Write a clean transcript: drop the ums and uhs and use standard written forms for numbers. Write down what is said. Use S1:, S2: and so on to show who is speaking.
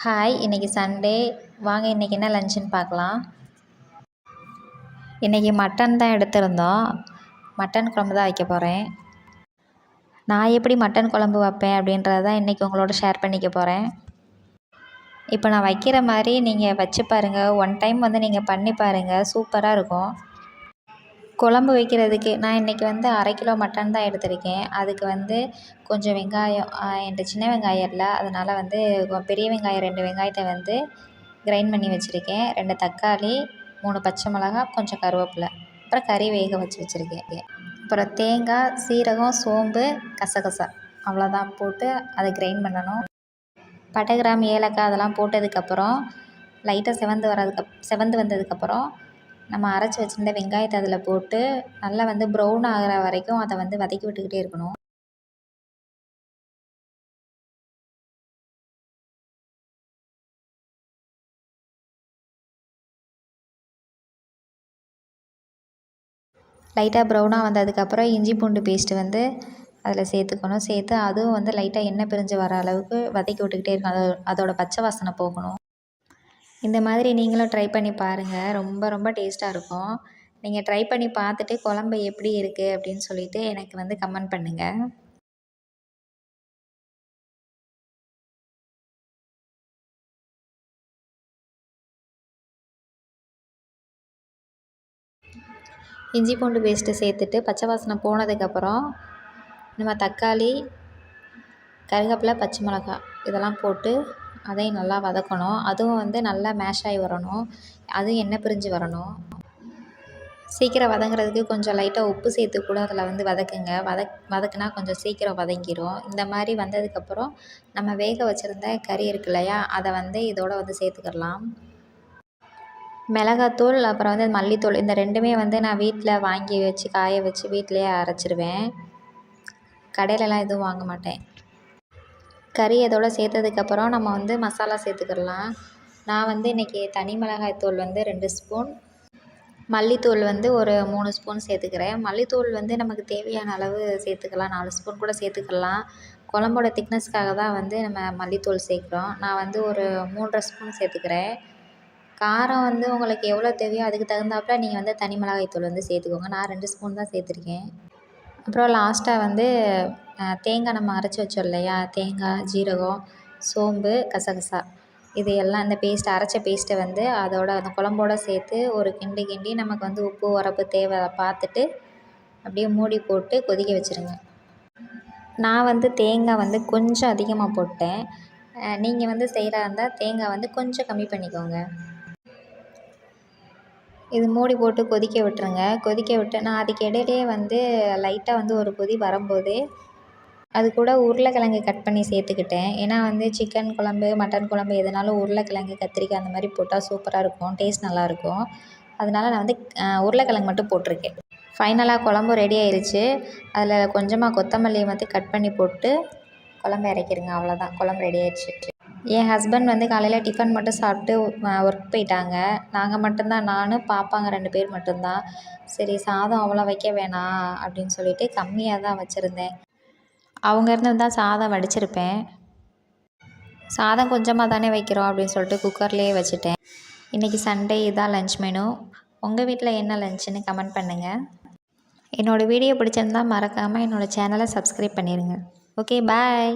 S1: Hi, இன்றைக்கி Sunday. வாங்க இன்றைக்கி என்ன லஞ்சுன்னு பார்க்கலாம். இன்றைக்கி மட்டன் தான் எடுத்திருந்தோம். மட்டன் குழம்பு தான் வைக்க போகிறேன். நான் எப்படி மட்டன் குழம்பு வைப்பேன் அப்படின்றத தான் இன்றைக்கி உங்களோட ஷேர் பண்ணிக்க போகிறேன். இப்போ நான் வைக்கிற மாதிரி நீங்கள் வச்சு பாருங்கள். ஒன் டைம் நீங்கள் பண்ணி பாருங்கள், சூப்பராக இருக்கும். குழம்பு வைக்கிறதுக்கு நான் இன்றைக்கி 1/2 கிலோ மட்டன் தான் எடுத்திருக்கேன். அதுக்கு கொஞ்சம் வெங்காயம், என்கிட்ட சின்ன வெங்காயம் இல்லை, அதனால் பெரிய வெங்காயம் 2 வெங்காயத்தை கிரைண்ட் பண்ணி வச்சுருக்கேன். 2 தக்காளி, 3 பச்சை மிளகா, கொஞ்சம் கருவேப்பிலை, அப்புறம் கறி வேக வச்சுருக்கேன். அப்புறம் தேங்காய், சீரகம், சோம்பு, கசகசா அவ்வளோதான் போட்டு அதை கிரைண்ட் பண்ணணும். பட்டை, கிராம்பு, ஏலக்காய் அதெல்லாம் போட்டதுக்கப்புறம் லைட்டாக செவந்து வந்ததுக்கப்புறம் நம்ம அரைச்சி வச்சுருந்த வெங்காயத்தை அதில் போட்டு நல்லா ப்ரௌன் ஆகிற வரைக்கும் அதை வதக்கி விட்டுக்கிட்டே இருக்கணும். லைட்டாக ப்ரௌனாக வந்ததுக்கப்புறம் இஞ்சி பூண்டு பேஸ்ட்டு அதில் சேர்த்துக்கணும். சேர்த்து அதுவும் லைட்டாக எண்ணெய் பிரிஞ்சு வர அளவுக்கு வதக்கி விட்டுக்கிட்டே இருக்கணும். அதோட பச்சை வாசனை போகணும். இந்த மாதிரி நீங்களும் ட்ரை பண்ணி பாருங்கள். ரொம்ப ரொம்ப டேஸ்ட்டாக இருக்கும். நீங்கள் ட்ரை பண்ணி பார்த்துட்டு குழம்பு எப்படி இருக்குது அப்படின்னு சொல்லிவிட்டு எனக்கு கமெண்ட் பண்ணுங்கள். இஞ்சி பூண்டு பேஸ்ட்டு சேர்த்துட்டு பச்சை வாசனை போனதுக்கப்புறம் நம்ம தக்காளி, கருவேப்பிலை, பச்சை மிளகாய் இதெல்லாம் போட்டு அதையும் நல்லா வதக்கணும். அதுவும் நல்லா மேஷ் ஆகி வரணும். அதுவும் எண்ணெய் பிரிஞ்சு வரணும். சீக்கிரம் வதங்குறதுக்கு கொஞ்சம் லைட்டாக உப்பு சேர்த்து கூட அதில் வதக்குங்க. வதக்குனா கொஞ்சம் சீக்கிரம் வதங்கிடும். இந்த மாதிரி வந்ததுக்கப்புறம் நம்ம வேக வச்சுருந்த கறி இருக்கு இல்லையா, அதை இதோட சேர்த்துக்கிடலாம். மிளகாத்தூள், அப்புறம் மல்லித்தூள், இந்த ரெண்டுமே நான் வீட்டில் வாங்கி வச்சு காய வச்சு வீட்டிலையே அரைச்சிருவேன். கடையிலலாம் எதுவும் வாங்க மாட்டேன். கறி இதோட சேர்த்ததுக்கப்புறம் நம்ம மசாலா சேர்த்துக்கிடலாம். நான் இன்றைக்கி தனி மிளகாய்த்தூள் 2 ஸ்பூன், மல்லித்தூள் ஒரு 3 ஸ்பூன் சேர்த்துக்கிறேன். மல்லித்தூள் நமக்கு தேவையான அளவு சேர்த்துக்கலாம். 4 ஸ்பூன் கூட சேர்த்துக்கலாம். குழம்போட திக்னஸ்க்காக தான் நம்ம மல்லித்தூள் சேர்க்குறோம். நான் ஒரு 3.5 ஸ்பூன் சேர்த்துக்கிறேன். காரம் உங்களுக்கு எவ்வளோ தேவையோ அதுக்கு தகுந்தாப்புல நீங்கள் தனி மிளகாய்த்தூள் சேர்த்துக்கோங்க. நான் 2 ஸ்பூன் தான் சேர்த்துருக்கேன். அப்புறம் லாஸ்ட்டாக தேங்காய் நம்ம அரைச்சி வச்சோம் இல்லையா, தேங்காய், ஜீரகம், சோம்பு, கசகசா இது எல்லாம் இந்த அரைச்ச பேஸ்ட்டை அதோட அந்த குழம்போட சேர்த்து ஒரு கிண்டி நமக்கு உப்பு உரப்பு தேவை பார்த்துட்டு அப்படியே மூடி போட்டு கொதிக்க வச்சுருங்க. நான் தேங்காய் கொஞ்சம் அதிகமாக போட்டேன். நீங்கள் செய்கிறா இருந்தால் தேங்காய் கொஞ்சம் கம்மி பண்ணிக்கோங்க. இது மூடி போட்டு கொதிக்க விட்டுருங்க. கொதிக்க விட்டு நான் அதுக்கு இடையிலேயே லைட்டாக ஒரு கொதி வரும்போதே அது கூட உருளைக்கிழங்கு கட் பண்ணி சேர்த்துக்கிட்டேன். ஏன்னா சிக்கன் குழம்பு, மட்டன் குழம்பு எதுனாலும் உருளைக்கிழங்கு, கத்திரிக்காய் அந்த மாதிரி போட்டால் சூப்பராக இருக்கும், டேஸ்ட் நல்லாயிருக்கும். அதனால நான் உருளைக்கிழங்கு மட்டும் போட்டிருக்கேன். ஃபைனலாக குழம்பு ரெடி ஆயிடுச்சு. அதில் கொஞ்சமாக கொத்தமல்லி கட் பண்ணி போட்டு குழம்பு இறக்கிடுங்க. அவ்வளோதான், குழம்பு ரெடி ஆயிடுச்சு. என் ஹஸ்பண்ட் காலையில் டிஃபன் மட்டும் சாப்பிட்டு ஒர்க் போயிட்டாங்க. நாங்கள் மட்டும்தான், நான், பாப்பாங்க 2 பேர் மட்டும்தான். சரி சாதம் அவ்வளோ வைக்க வேணாம் அப்படின்னு சொல்லிட்டு கம்மியாக தான் வச்சுருந்தேன். அவங்க இருந்தால் சாதம் வடிச்சிருப்பேன். சாதம் கொஞ்சமாக தானே வைக்கிறோம் அப்படின்னு சொல்லிட்டு குக்கர்லேயே வச்சுட்டேன். இன்றைக்கி சண்டே இதான் லன்ச் மெனு. உங்கள் வீட்டில் என்ன லன்ச்சுன்னு கமெண்ட் பண்ணுங்கள். என்னோடய வீடியோ பிடிச்சிருந்தால் மறக்காமல் என்னோடய சேனலை சப்ஸ்கிரைப் பண்ணிடுங்க. ஓகே, பாய்.